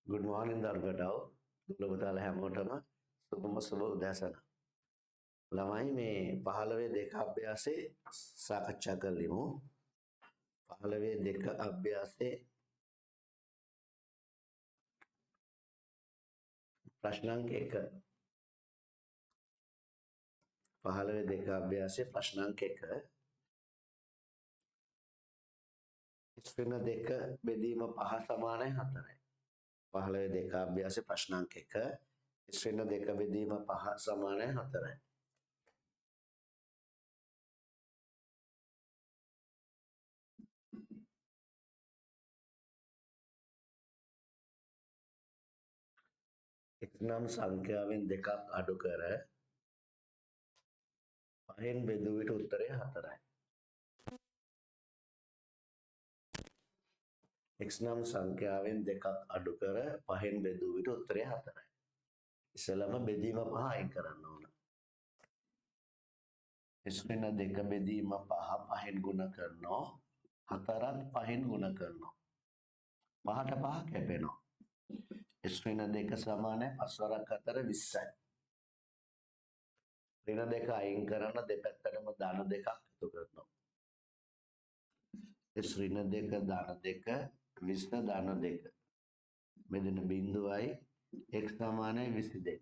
Good morning දර්ගටව දුලබතාල හැමෝටම සුබ උදෑසන. ළමයි මේ 15 දෙක අභ්‍යාසයේ සාකච්ඡා කරලිමු. 15 දෙක අභ්‍යාසයේ ප්‍රශ්නාංක 1. 15 දෙක අභ්‍යාසයේ ප්‍රශ්නාංක 1. ස්ත්‍රින දෙක බෙදීම 5 සමානයි 4යි. 15 දෙක අභ්‍යාසයේ ප්‍රශ්නාංක 1. ස්ත්‍රින දෙක බෙදීම 5 සමානයි 4යි. එක් නම් සංඛ්‍යාවෙන් දෙකක් අඩු කර 5න් බෙදූ විට උත්තරය 4යි. x නම් සංඛ්‍යාවෙන් දෙකක් අඩු කර 5න් බෙදූ විට උත්තරය 4යි. ඉස්සෙල්ලාම බෙදීම 5 අයින් කරන්න ඕන. x වෙන දෙක බෙදීම 5 5න් ගුණ කරනවා 4ත් 5න් ගුණ කරනවා 5ට 5 කැපෙනවා. x වෙන දෙක සමානයි 5 වරක් 4 20යි. ඍණ දෙක අයින් කරන දෙපැත්තටම ධන දෙකක් එකතු කරනවා. x ඍණ දෙක ධන දෙක 20 ධන දෙක මෙතන බිඳුවයි x සමානයි 22යි.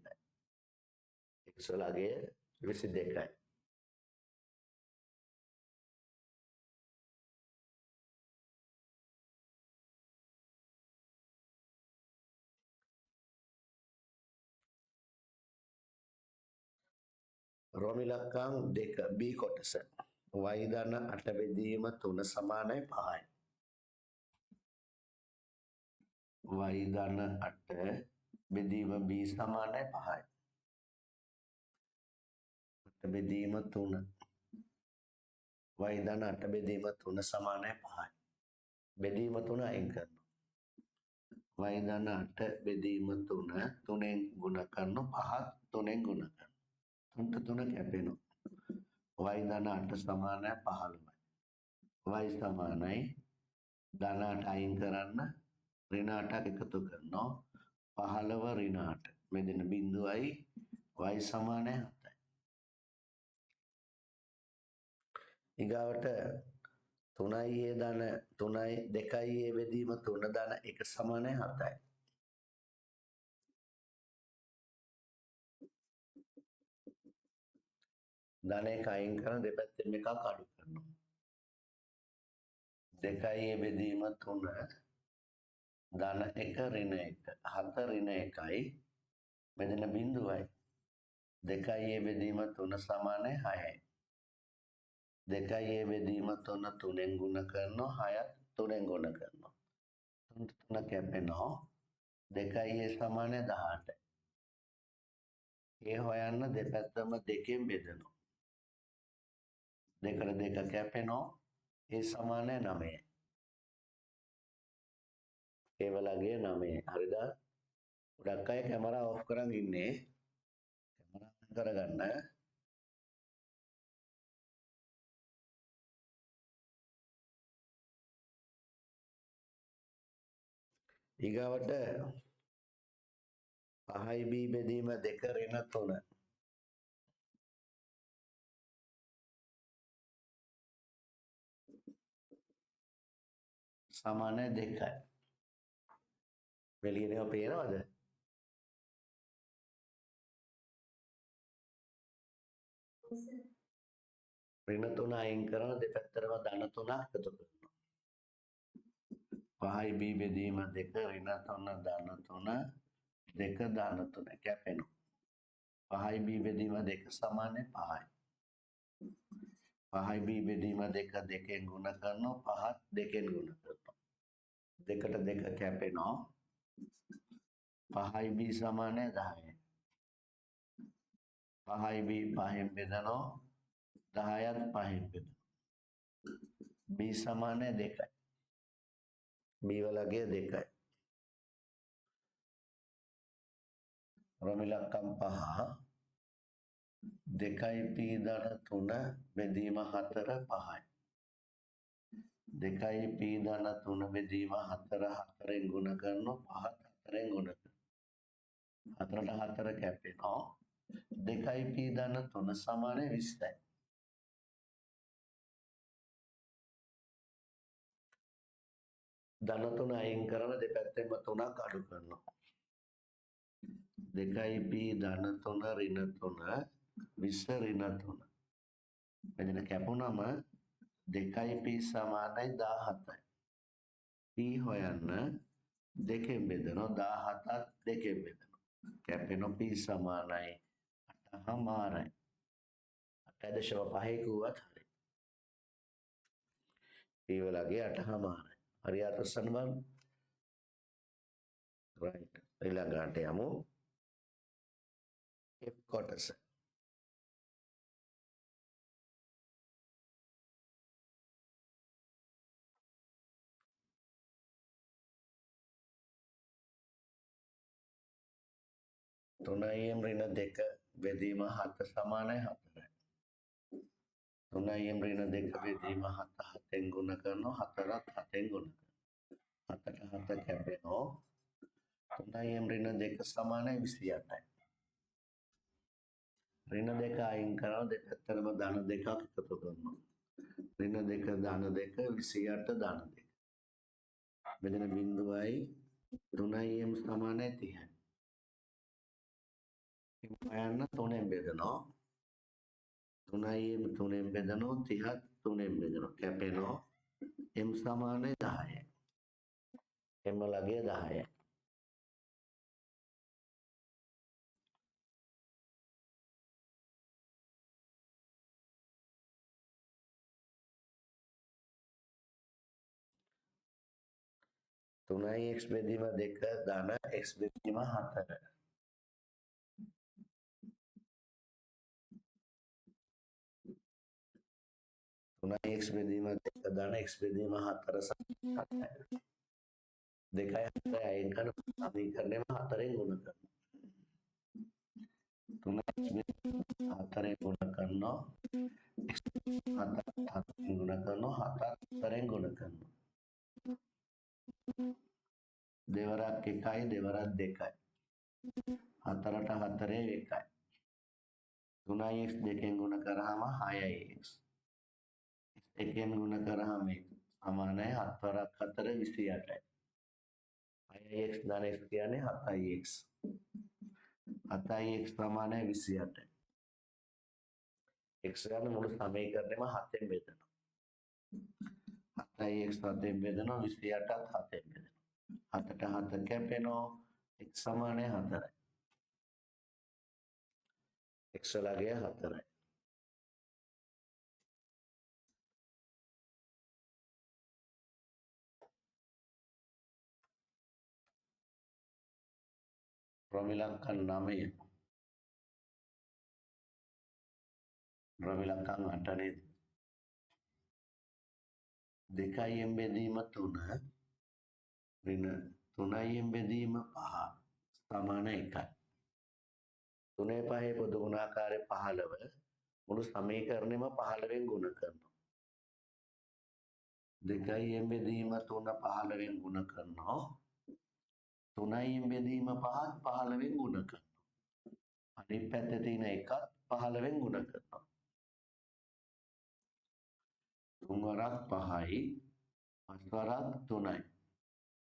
x වලගේ 22යි. රෝමිලක්කම් 2 b කොටස y ධන 8 බෙදීම 3 සමානයි 5යි. y ධන 8 බෙදීම b සමානයි 5යි. 8 බෙදීම 3 y ධන 8 බෙදීම 3 සමානයි 5යි. බෙදීම 3 අයින් කරනවා. y ධන 8 බෙදීම 3 3ෙන් ගුණ කරනවා 5ත් 3ෙන් ගුණ කරනවා 3ට 3 කැපෙනවා. y ධන 8 සමානයි 15යි. y සමානයි ධන 8 අයින් කරන්න ඍණ 8ක් එකතු කරනවා 15 ඍණ 8 මෙතන බිඳුවයි y සමානයි 7යි. ඊගාවට 3යි a ධන 3යි 2යි a බෙදීම 3 ධන 1 සමානයි 7යි. ධන 1 අයින් කරන දෙපැත්තෙන් එකක් අඩු කරනවා. 2යි a බෙදීම 3 ධන 1 ඍණ 1 7 ඍණ 1යි මෙතන බිඳුවයි 2යි a බෙදීම 3 සමානයි 6යි. 2යි a බෙදීම 3 3ෙන් ගුණ කරනවා 6ත් 3ෙන් ගුණ කරනවා 3ට 3 කැපෙනවා 2යි a සමානයි 18යි. a හොයන්න දෙපැත්තම දෙකෙන් බෙදනවා 2ට 2 කැපෙනවා a සමානයි 9යි. a වලගේ 9යි. හරිද? ගොඩක් අය කැමරා ඔෆ් කරන් ඉන්නේ. කැමරා ඔන් කරගන්න. ඊගාවට 5යි b බෙදීම 2 ඍණ 3 සමානයි 2යි. වෙලියේම පේනවද? ඍණ 3 අයින් කරන දෙපැත්තටම ධන 3ක් එකතු කරනවා. 5යි b බෙදීම 2 ඍණ 3 ධන 3 2 ධන 3 කැපෙනවා. 5යි b බෙදීම 2 සමානයි 5යි. 5යි b බෙදීම 2 2ෙන් ගුණ කරනවා 5ත් 2ෙන් ගුණ කරනවා 2ට 2 කැපෙනවා 5යි b සමානයි 10යි. 5යි b 5ෙන් බෙදනවා 10ත් 5ෙන් බෙදනවා b සමානයි 2යි. b වලගේ 2යි. රෝමිලක්කම් 5 2යි p ධන 3 බෙදීම 4 5යි. 2යි p ධන 3 බෙදීම 4 4ෙන් ගුණ කරනවා 5ත් 4ෙන් ගුණ කරනවා. 4ට 4 කැපෙනවා. 2යි p ධන 3 සමාන 20යි. ධන 3 අයින් කරලා දෙපැත්තෙන්ම 3ක් අඩු කරනවා. 2යි p ධන 3 ඍණ 3 20 ඍණ 3. මෙතන කැපුණම 2යි p සමානයි 17යි. p හොයන්න 2කින් බෙදනවා 17ත් 2කින් බෙදනවා. කැපෙනවා p සමානයි 8මාරයි. 8.5 කිව්වත් හරි. p වලගේ 8මාරයි. හරි අතස්සන්න බලන්න. right. ඊළඟට යමු f කොටස. තුනයිම් ඍණ 2 බෙදීම 7 සමානයි 4යි. තුනයිම් ඍණ 2 බෙදීම 7 7ෙන් ගුණ කරනවා 4ත් 7ෙන් ගුණ කරනවා. 7ට 7 කැපෙනවා. තුනයිම් ඍණ 2 සමානයි 28යි. ඍණ 2 අයින් කරනවා දෙපැත්තටම ධන 2ක් එකතු කරනවා. ඍණ 2 ධන 2 28 ධන 2. මෙතන බිඳුවයි 3im සමානයි 30යි. හොයන්න 3ෙන් බෙදනවා. 3im 3ෙන් බෙදනවා 30ත් 3ෙන් බෙදනවා. කැපෙනවා m සමානයි 10යි. m ලගේ 10යි. තුනයි x බෙදීම 2 ධන x බෙදීම 4. තුනයි x බෙදීම 2 ධන x බෙදීම 4 7යි. 2යි 4යි අයින් කරන සමීකරණයම 4ෙන් ගුණ කරනවා. 3x බෙදීම 4ෙන් ගුණ කරනවා. x 4ෙන් ගුණ කරනවා 7ත් 4ෙන් ගුණ කරනවා. දෙවරක් 1යි දෙවරක් 2යි. 4ට 4 1යි. 3යි x 2ෙන් ගුණ කරාම 6යි x. එකෙන් ගුණ කරාම සමානයි 7 වරක් 4 28යි. 6x ධන x කියන්නේ 7ix. 7ix සමානයි 28යි. x ගන්න මුළු සමීකරණයම 7ෙන් බෙදනවා. 7ix 7ෙන් බෙදනවා 28ත් 7ෙන් බෙදනවා. 7ට 7 කැපෙනවා x සමානයි 4යි. x ලගේ 4යි. ප්‍රමිලංකන් 9. ප්‍රමිලංකන් 8 නේද? 2යිම් බෙදීම 3 ඍණ 3යිම් බෙදීම 5 සමාන 1යි. 3 5 පොදු ගුණාකාරය 15 මුළු සමීකරණයම 15ෙන් ගුණ කරනවා. 2යිම් බෙදීම 3 15ෙන් ගුණ කරනවා. 3යිම් බෙදීම 5ත් 15ෙන් ගුණ කරනවා. අනිත් පැත්තේ තියෙන එකත් 15ෙන් ගුණ කරනවා. 3 වරක් 5යි 5 වරක් 3යි.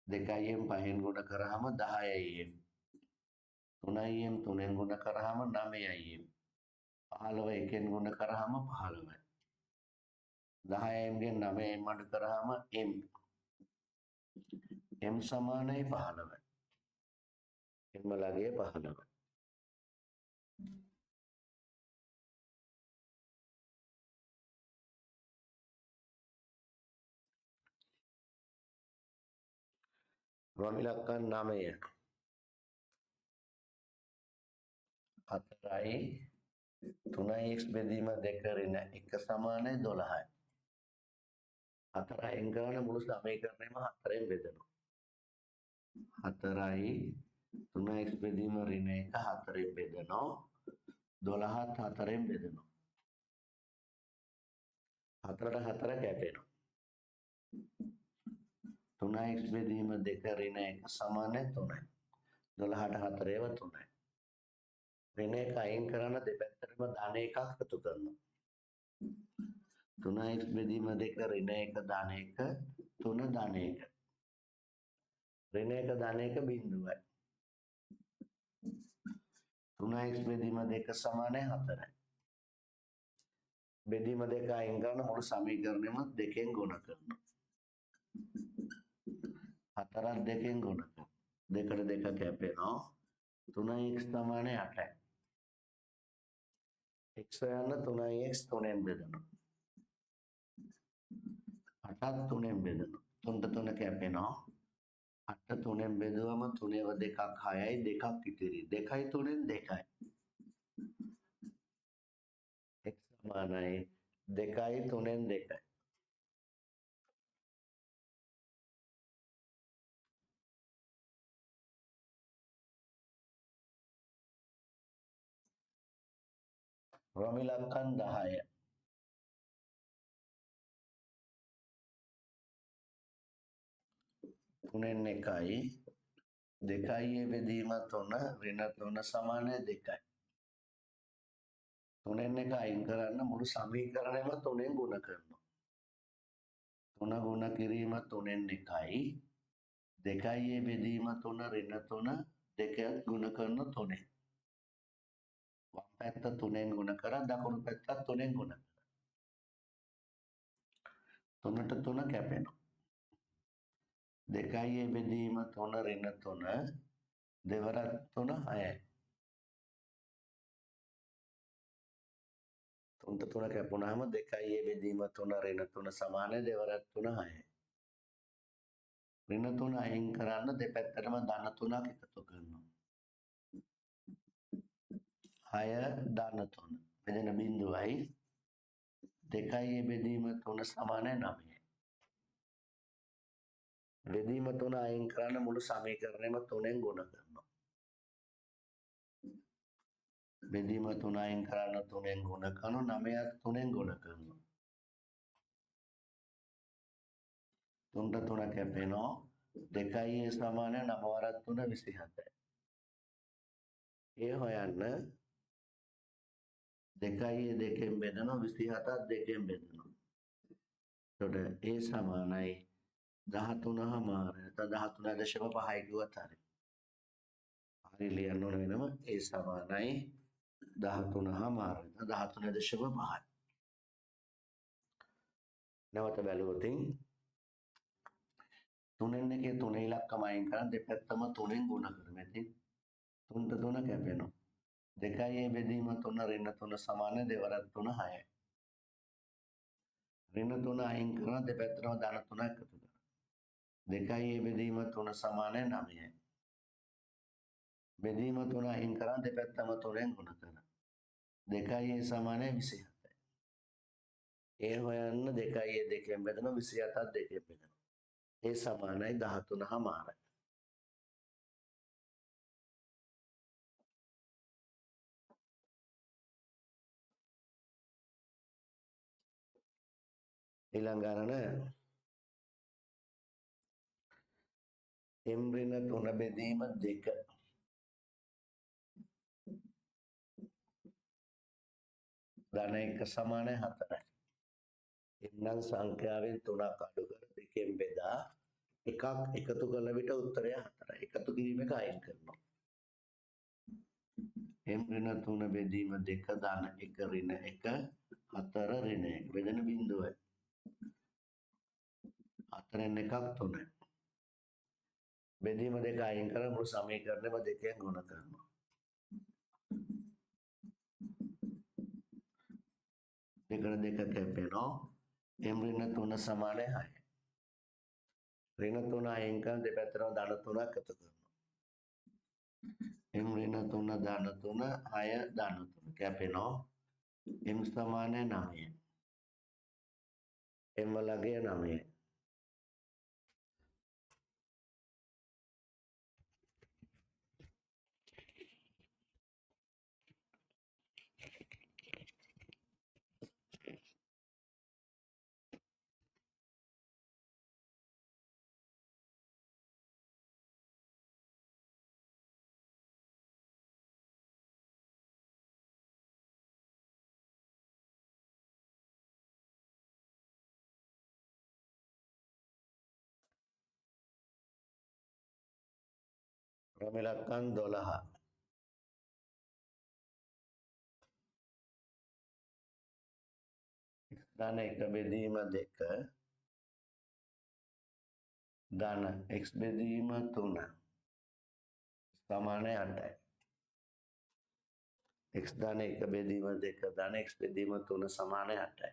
2යිම් 5ෙන් ගුණ කරාම 10යිම්. 3යිම් 3ෙන් ගුණ කරාම 9යිම්. 15 එකෙන් ගුණ කරාම 15යි. 10යිම් ගෙන් 9යිම් අඩු කරාම m. m සමානයි 15යි. m ලගේ 15යි. ප්‍රමිලංකන් 9. 4යි 3ix බෙදීම 2 ඍණ 1 සමානයි 12යි. 4 අයින් කරන මුළු සමීකරණයම 4ෙන් බෙදනවා. 4යි 3x බෙදීම ඍණ 1 4ෙන් බෙදනවා. 12ත් 4ෙන් බෙදනවා. 4ට 4 කැපෙනවා. 3x බෙදීම 2 ඍණ 1 සමානයි 3යි. 12ට 4 ඒවා 3යි. ඍණ එක අයින් කරන දෙපැත්තටම ධන එකක් එකතු කරනවා. 3x බෙදීම 2 ඍණ 1 ධන 1 3 ධන 1. ඍණ 1 ධන 1 බිඳුවයි. 3x බෙදීම 2 සමානයි 4යි. බෙදීම 2 අයින් කරන මුළු සමීකරණයම 2ෙන් ගුණ කරනවා. 4ක් 2ෙන් ගුණ කරනවා. 2ට 2 කැපෙනවා. 3x සමානයි 8යි. x හොයන්න 3x 3ෙන් බෙදනවා. 8ක් 3ෙන් බෙදනවා. 3ට 3 කැපෙනවා. 8 3ෙන් බෙදුවම 3ව 2ක් 6යි 2ක් ඉතිරි. 2යි 3ෙන් 2යි. x සමානයි 2යි 3ෙන් 2යි. රොමිලක්කන් 10. තුනෙන් එකයි 2යි බෙදීම 3 ඍණ 3 සමානයි 2යි. 3න් 1 අයින් කරන්න මුළු සමීකරණයම 3ෙන් ගුණ කරනවා. 3 ගුණ කිරීම 3න් 1යි 2යි බෙදීම 3 ඍණ 3 2 ගුණ කරන 3ෙන්. වම් පැත්ත 3ෙන් ගුණ කරා දකුණු පැත්තත් 3ෙන් ගුණ කරා. 3ට 3 කැපෙනවා. 2යි බෙදීම 3 ඍණ 3 දෙවරක් 3 6යි. 3ට 3 කැපුණාම 2යි බෙදීම 3 ඍණ 3 සමානයි දෙවරක් 3 6යි. ඍණ 3 අයින් කරන්න දෙපැත්තටම ධන 3ක් එකතු කරනවා. 6 ධන 3 බෙදෙන බිඳුවයි 2යි බෙදීම 3 සමානයි 9යි. බෙදීම 3 අයින් කරන්න මුළු සමීකරණයම 3ෙන් ගුණ කරනවා. බෙදීම 3 අයින් කරන්න 3ෙන් ගුණ කරනවා 9ත් 3ෙන් ගුණ කරනවා. 3ට 3 කැපෙනවා 2යි සමානයි 9 වරක් 3 27යි. ඒ හොයන්න 2යි 2ෙන් බෙදනවා 27ත් 2ෙන් බෙදනවා. එතකොට ඒ සමානයි 13මාරයි. නැත්නම් 13.5යි කිව්වත් හරි. හරි ලියන්න ඕන වෙනම ඒ සමානයි 13මාරයි. 13.5යි. නැවත බැලුවොත් 3න් 1 3 ඉලක්කම අයින් කරන් දෙපැත්තම 3ෙන් ගුණ කරමු. ඉතින් 3ට 3 කැපෙනවා. 2යි බෙදීම 3 ඍණ 3 සමානයි දෙවරක් 3 6යි. ඍණ 3 අයින් කරන දෙපැත්තටම ධන 3ක් එකතු කරනවා. 2යි බෙදීම 3 සමානයි 9යි. බෙදීම 3 අයින් කරන් දෙපැත්තම 3ෙන් ගුණ කරනවා. 2යි සමානයි 27යි. ඒ හොයන්න 2යි 2ෙන් බෙදනවා 27ත් 2ෙන් බෙදනවා. ඒ සමානයි 13මාරයි. ඊළඟ ගණන m ඍණ 3 බෙදීම 2 ධන 1 සමානයි 4යි. එන්නම් සංඛ්‍යාවෙන් 3ක් අඩු කර 2ෙන් බෙදා එකක් එකතු කරන විට උත්තරය 4යි. එකතු කිරීම එක අයින් කරනවා. m ඍණ 3 බෙදීම 2 ධන 1 ඍණ 1 4 ඍණ 1 බෙදෙන බිඳුවයි. 4න් 1ක් 3යි. බෙදීම 2 අයින් කරලා මුළු සමීකරණයම 2ෙන් ගුණ කරනවා. 2ට 2 කැපෙනවා. m ඍණ 3 සමානයි 6යි. ඍණ 3 අයින් කරන දෙපැත්තටම ධන 3ක් එකතු කරනවා. m ඍණ 3 ධන 3 6 ධන 3 කැපෙනවා. m සමානයි 9යි. m වලගේ 9යි. ප්‍රමිලක්කන් 12 ධන 1 බෙදීම 2 ධන x බෙදීම 3 සමාන 8යි. x ධන 1 බෙදීම 2 ධන x බෙදීම 3 සමාන 8යි.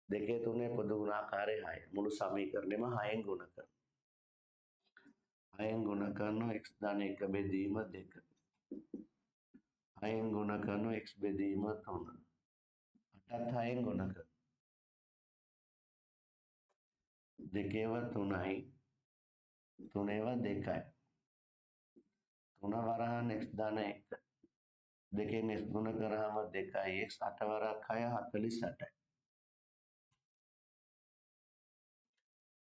දෙකේ තුනේ පොදු ගුණාකාරය 6. මුළු සමීකරණයම 6න් ගුණ කරනවා. 6න් ගුණ කරනවා x ධන 1 බෙදීම 2. 6න් ගුණ කරනවා x බෙදීම 3. 8ත් 6න් ගුණ කරනවා. දෙකේව 3යි. තුනේව 2යි. 3 වරහන් x ධන 1. දෙකෙන් x ගුණ කරාම 2යි x 8 වරක් 6 48යි.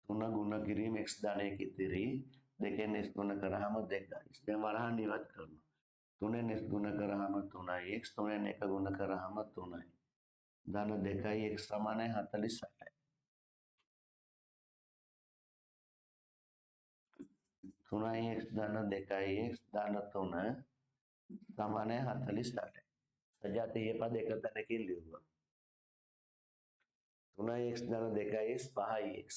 3 ගුණ කිරීම x ධන 1 ඉතිරි. දෙකෙන් x ගුණ කරාම 2යි. දැන් වරහන් ඉවත් කරනවා. 3ෙන් x ගුණ කරාම 3යි x 3ෙන් 1 ගුණ කරාම 3යි. ධන 2යි x සමානයි 48යි. 3යි x ධන 2යි x ධන 3 සමානයි 48යි. සජාතීය පද එක තැනකින් ලියුවා. 3යි x ධන 2යි x 5යි x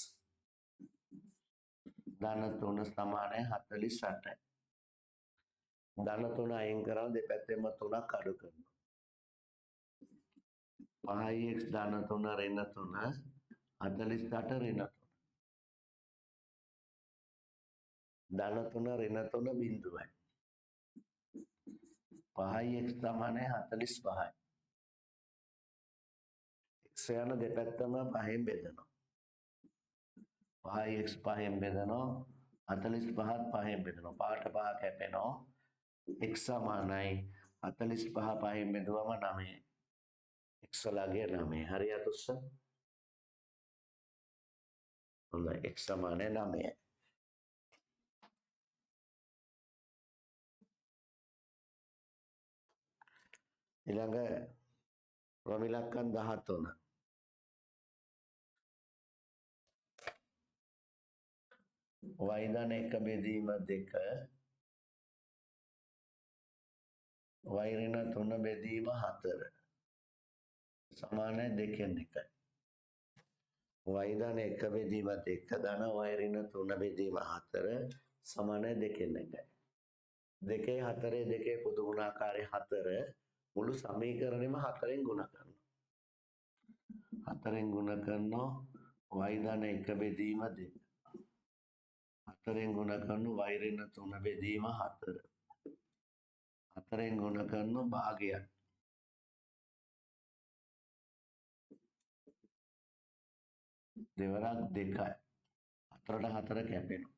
ධන 3 සමානයි 48යි. ධන 3 අයින් කරලා දෙපැත්තෙම 3ක් අඩු කරනවා. 5යි x ධන 3 ඍණ 3 48 ඍණ 3. ධන 3 ඍණ 3 බිඳුවයි. 5යි x සමානයි 45යි. x යන දෙපැත්තම 5න් බෙදනවා. 5යි x 5න් බෙදනවා 45ත් 5න් බෙදනවා. 5ට 5 කැපෙනවා. x සමානයි 45 5න් බෙදුවම 9යි. x වලගේ 9. හරියට උස්ස. හොඳයි x සමානයි 9යි. ඊළඟ ප්‍රමිලක්කන් 13. y ධන 1 බෙදීම 2 y ඍණ 3 බෙදීම 4 සමානයි 2න් 1යි. y ධන 1 බෙදීම 2 ධන y ඍණ 3 බෙදීම 4 සමානයි 2න් 1යි. 2 4 2 පොදු ගුණාකාරය 4 මුළු සමීකරණයම 4න් ගුණ කරනවා. 4න් ගුණ කරනවා y ධන 1 බෙදීම 2. 4න් ගුණ කරනවා y ඍණ 3 බෙදීම 4. 4න් ගුණ කරනවා භාගයක්. දෙවරක් 2යි. 4ට 4 කැපෙනවා.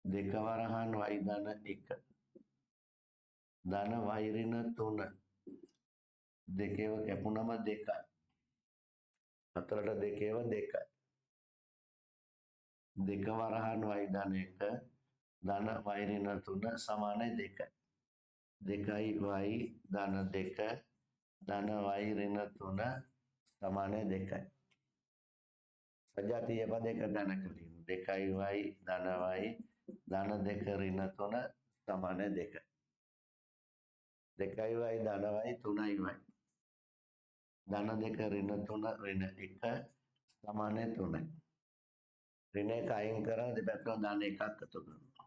2 වරහන් y ධන 1. ධන y ඍණ 3. දෙකේව කැපුණම 2යි. 4ට දෙකේව 2යි. 2 වරහන් y ධන 1 ධන y ඍණ 3 සමානයි 2යි. 2යි y ධන 2 ධන y ඍණ 3 සමානයි 2යි. සජාතීය පද එක තැනක ලියමු. 2යි y ධන y ධන 2 ඍණ 3 සමානයි 2යි. 2යි y ධන y 3යි y ධන 2 ඍණ 3 ඍණ 1 සමානයි 3යි. ඍණ 1 අයින් කරලා දෙපැත්තම ධන 1ක් එකතු කරනවා.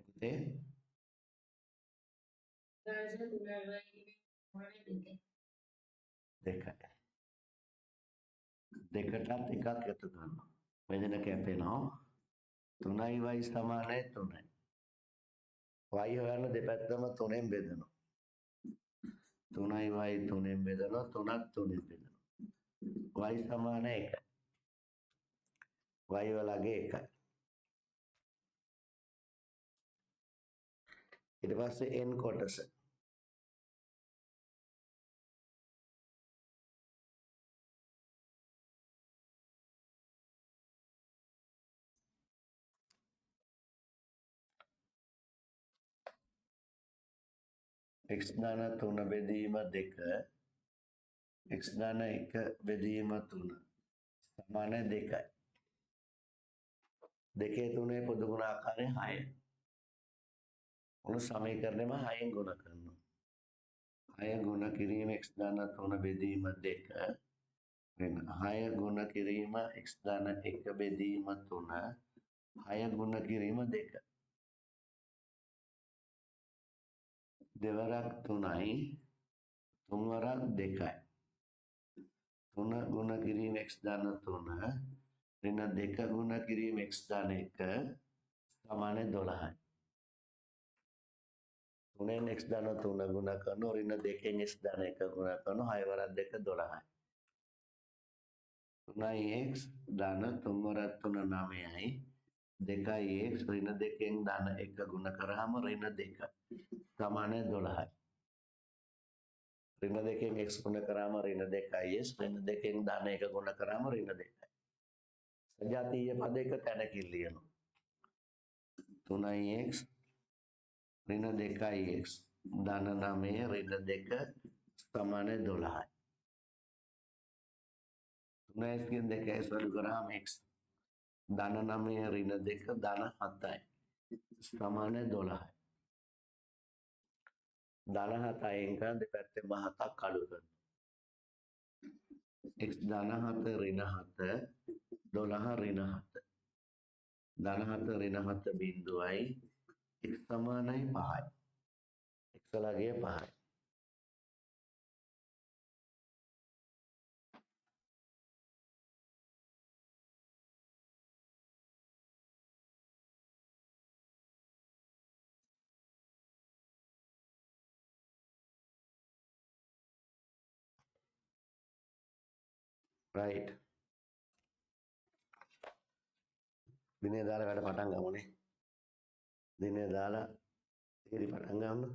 එතේ දෙකයි. දෙකටත් එකක් එකතු කරනවා. මෙතන කැපෙනවා 3යි y සමානයි 3යි. y හොයන්න දෙපැත්තම 3ෙන් බෙදනවා. 3යි y 3ෙන් බෙදනවා 3ක් 3ෙන් බෙදනවා. y සමාන 1යි. y වලගේ 1යි. ඊට පස්සේ n කොටස. x ධන 3 බෙදීම 2 x ධන 1 බෙදීම 3 සමාන 2යි. දෙකේ තුනේ පොදු ගුණාකාරය 6. මොන සමීකරණයම 6න් ගුණ කරනවා. 6 ගුණ කිරීම x ධන 3 බෙදීම 2 වෙන 6 ගුණ කිරීම x ධන 1 බෙදීම 3 6 ගුණ කිරීම 2 දෙවරක් 3යි තුන්වරක් 2යි 3 ගුණ කිරීම x ධන 3 ඍණ 2 ගුණ කිරීම x ධන 1 සමාන 12යි. 3න් x ධන 3 ගුණ කරනවා ඍණ 2න් x ධන 1 ගුණ කරනවා 6 වරක් 2 12යි. 3x ධන 3 වරක් 3 9යි 2x ඍණ 2න් ධන 1 ගුණ කරාම ඍණ 2 සමාන 12යි. ඍණ 2න් x ගුණ කරාම ඍණ 2x ඍණ 2න් ධන 1 ගුණ කරාම ඍණ 2යි. සජාතීය පදයක තැනකින් ලියනවා. 3x ඍණ 2x ධන 9 ඍණ 2 සමාන 12යි. 3x ගෙන් 2x අඩු කරාම x ධන 9 ඍණ 2 ධන 7යි සමාන 12යි. ධන 7යින් කරන දෙපැත්තෙන් 7ක් අඩු කරනවා. x ධන 7 ඍණ 7 12 ඍණ 7 ධන 7 ඍණ 7 බිංදුවයි x සමානයි 5යි. x ලගේ 5යි. right. දිනේ දාලා වැඩ පටන් ගමුනේ. දිනේ දාලා ඉරි පටන් ගමු.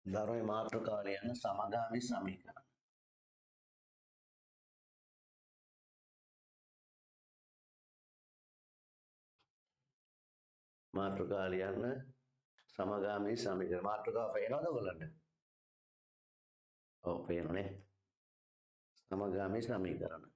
ධර්මයේ මාතෘකාව ලියන්න සමගාමී සමීකරණ. මාතෘකාව ලියන්න සමගාමී සමීකරණ. මාතෘකාව පේනවද ඔයගොල්ලන්ට? ඔව් පේනනේ. සමගාමී සමීකරණ.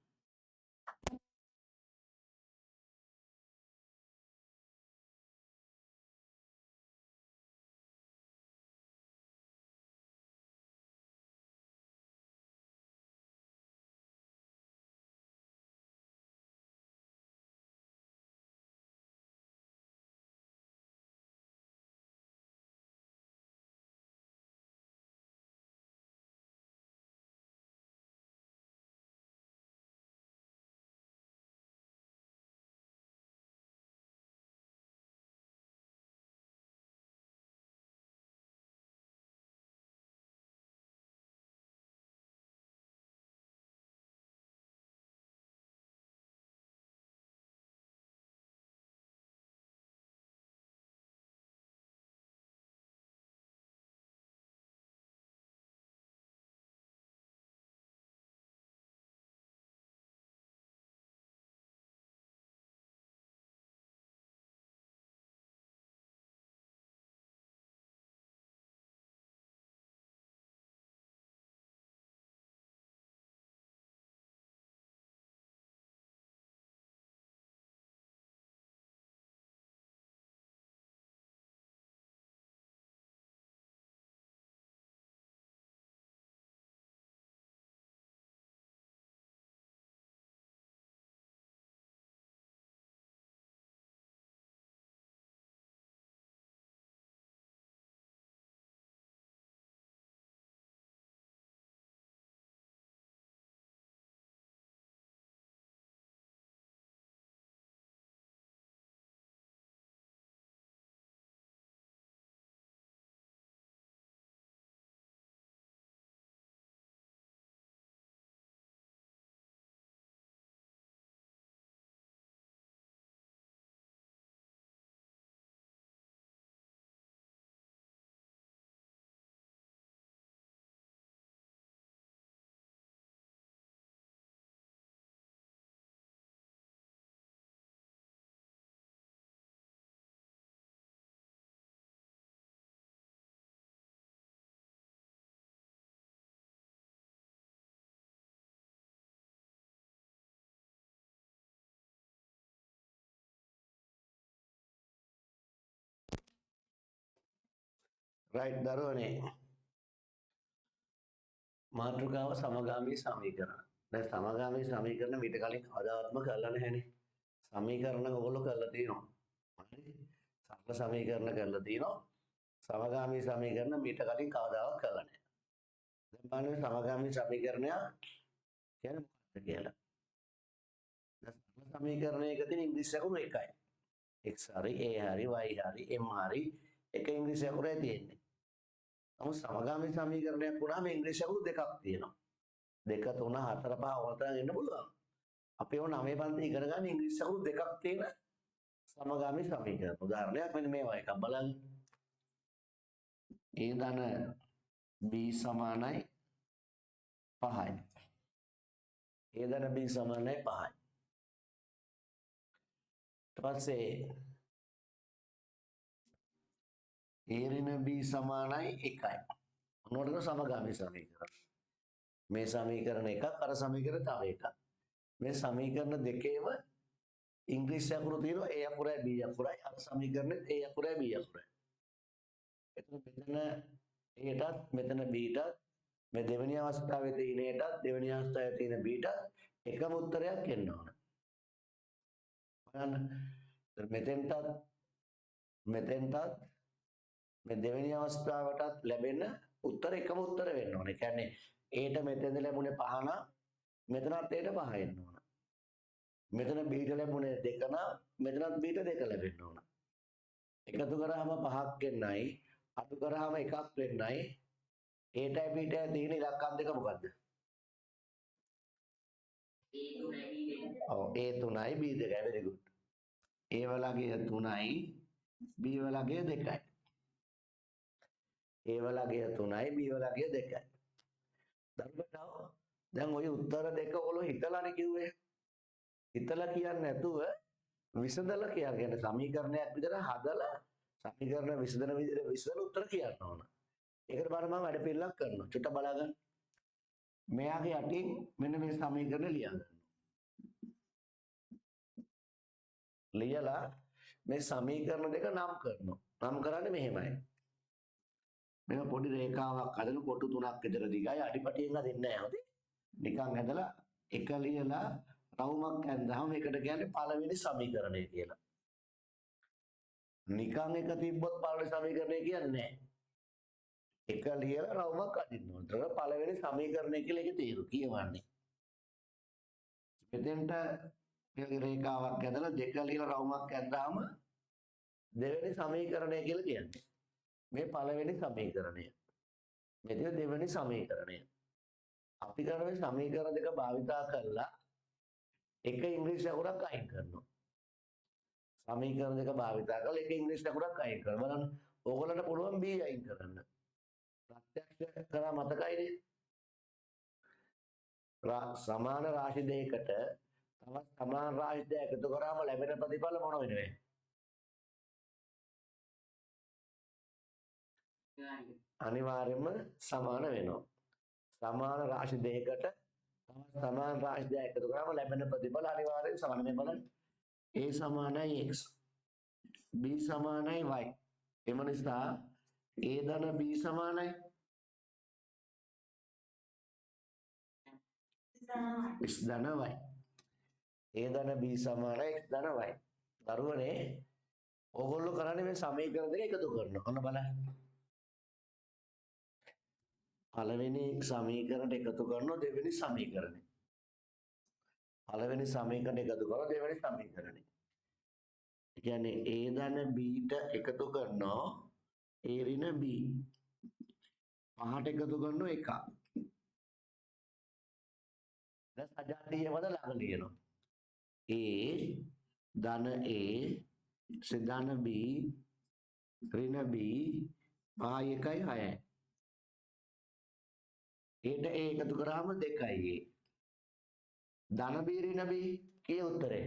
right දරුවනේ මාතෘකාව සමගාමී සමීකරණ. දැන් සමගාමී සමීකරණ මීට කලින් කවදාවත්ම කරලා නැහැනේ. සමීකරණ ඔයගොල්ලෝ කරලා තියෙනවා. හරි. සරල සමීකරණ කරලා තියෙනවා. සමගාමී සමීකරණ මීට කලින් කවදාවත් කරලා නැහැ. දැන් බලන්න සමගාමී සමීකරණය කියන්නේ මොකක්ද කියලා. දැන් සරල සමීකරණයක තියෙන ඉංග්‍රීසි අකුරු එකයි. x හරි a හරි y හරි m හරි එක ඉංග්‍රීසි අකුරයි තියෙන්නේ. නමුත් සමගාමී සමීකරණයක් වුණාම ඉංග්‍රීසි අකුරු දෙකක් තියෙනවා. 2 3 4 5 ඕනතරම් එන්න පුළුවන්. අපි ඕන 9 පන්ති ඉගෙන ගන්න ඉංග්‍රීසි අකුරු දෙකක් තියෙන සමගාමී සමීකරණ. උදාහරණයක් මෙන්න මේවා එකක් බලන්න. a ධන b සමානයි 5යි. a ධන b සමානයි 5යි. ඊට පස්සේ a ඍණ b සමානයි 1යි. මොනවටද සමගාමී සමීකරණ? මේ සමීකරණ එකක් අර සමීකරණ තව එකක්. මේ සමීකරණ දෙකේම ඉංග්‍රීසි අකුරු තියෙනවා a අකුරයි b අකුරයි. අර සමීකරණෙත් a අකුරයි b අකුරයි. එතකොට මෙතන aටත් මෙතන bටත් මේ දෙවෙනි අවස්ථාවේ තියෙන aටත් දෙවෙනි අවස්ථාවේ තියෙන bටත් එකම උත්තරයක් එන්න ඕන. බලන්න. මෙතෙන්ටත් මේ දෙවෙනි අවස්ථාවටත් ලැබෙන උත්තර එකම උත්තර වෙන්න ඕන. ඒ කියන්නේ aට මෙතෙන්ද ලැබුණේ 5 නම් මෙතනත් aට 5 එන්න ඕන. මෙතන bට ලැබුණේ 2 නම් මෙතනත් bට 2 ලැබෙන්න ඕන. එකතු කරාම 5ක් එන්නයි අඩු කරාම 1ක් වෙන්නයි. aටයි bටයි තියෙන ඉලක්කම් දෙක මොකද්ද? ඔව් a 3යි b 2යි. very good. a වලගේ 3යි b වලගේ 2යි. a වලගේ 3යි b වලගේ 2යි. දරුවෝ දැන් ওই උත්තර දෙක ඔයගොල්ලෝ හිතලානේ කිව්වේ. හිතලා කියන්නේ නැතුව විසඳලා කියන්නේ සමීකරණයක් විතර හදලා සමීකරණ විසඳන විදිහට විසඳලා උත්තර කියන්න ඕන. ඒකට බලන්න මම වැඩ පිළිලක් කරනවා. චුට්ට බලාගන්න. මෙයාගේ යටින් මෙන්න මේ සමීකරණ ලියා ගන්න. ලියලා මේ සමීකරණ දෙක නම් කරනවා. නම් කරන්නේ මෙහෙමයි. මේක පොඩි රේඛාවක් හදලා කොටු 3ක් විතර දිගයි අඩිපටියෙන් හදින්නේ නැහැ හොදේ. නිකන් ඇදලා එක ලියලා රවුමක් ඇඳහම ඒකට කියන්නේ පළවෙනි සමීකරණය කියලා. නිකන් එක තිබ්බොත් පළවෙනි සමීකරණය කියන්නේ නැහැ. එක ලියලා රවුමක් අදින්න ඕන. ඒක පළවෙනි සමීකරණය කියලා ඒකේ තේරුම කියවන්නේ. මෙතෙන්ට මේ රේඛාවක් ඇදලා දෙක ලියලා රවුමක් ඇඳහම දෙවෙනි සමීකරණය කියලා කියන්නේ. මේ පළවෙනි සමීකරණය. මෙතන දෙවෙනි සමීකරණය. අපි කරන්නේ සමීකරණ දෙක භාවිතා කරලා එක ඉංග්‍රීසි අකුරක් අයින් කරනවා. සමීකරණ දෙක භාවිතා කරලා එක ඉංග්‍රීසි අකුරක් අයින් කරනවා. බලන්න ඕගොල්ලන්ට පුළුවන් b අයින් කරන්න. ප්‍රත්‍යක්ෂ කරා මතකයිනේ. සමාන රාශි දෙකකට තවත් සමාන රාශි දෙක එකතු කරාම ලැබෙන ප්‍රතිඵල මොන වෙනවද? අනිවාර්යයෙන්ම සමාන වෙනවා. සමාන රාශි දෙකකට තවත් සමාන රාශි දෙක එකතු කරාම ලැබෙන ප්‍රතිඵල අනිවාර්යෙන් සමාන. මේ බලන්න. a සමානයි x b සමානයි y. එම නිසා a ධන b සමානයි x ධන y. a ධන b සමානයි x ධන y. දරුවනේ ඕගොල්ලෝ කරන්නේ මේ සමීකරණ දෙක එකතු කරනවා. ඔන්න බලන්න. පළවෙනි සමීකරණයට එකතු කරනවා දෙවෙනි සමීකරණය. පළවෙනි සමීකරණය එකතු කරනවා දෙවෙනි සමීකරණය. ඒ කියන්නේ a ධන b ට එකතු කරනවා a ඍණ b. පහට එකතු කරනවා 1. දැන් සජාතීය පද ළඟ ලියනවා. a ධන a ධන b ඍණ b පහයි 1යි 6යි. ඒට a එකතු කරාම 2යි a. ධන b ඍණ b කී උත්තරේ?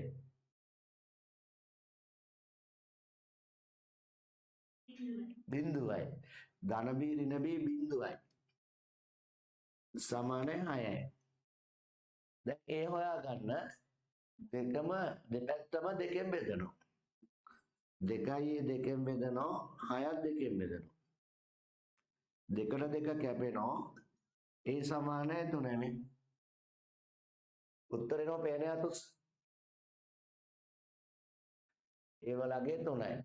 බිඳුවයි. ධන b ඍණ b බිඳුවයි. සමානයි 6යි. දැන් a හොයාගන්න දෙකම දෙපැත්තම දෙකෙන් බෙදනවා. 2යි a දෙකෙන් බෙදනවා 6ක් දෙකෙන් බෙදනවා. දෙකට දෙක කැපෙනවා. ඒ සමානයි 3නේ. උත්තරේනෝ පේන්නේ අතුස්. ඒ වලගේ 3යි.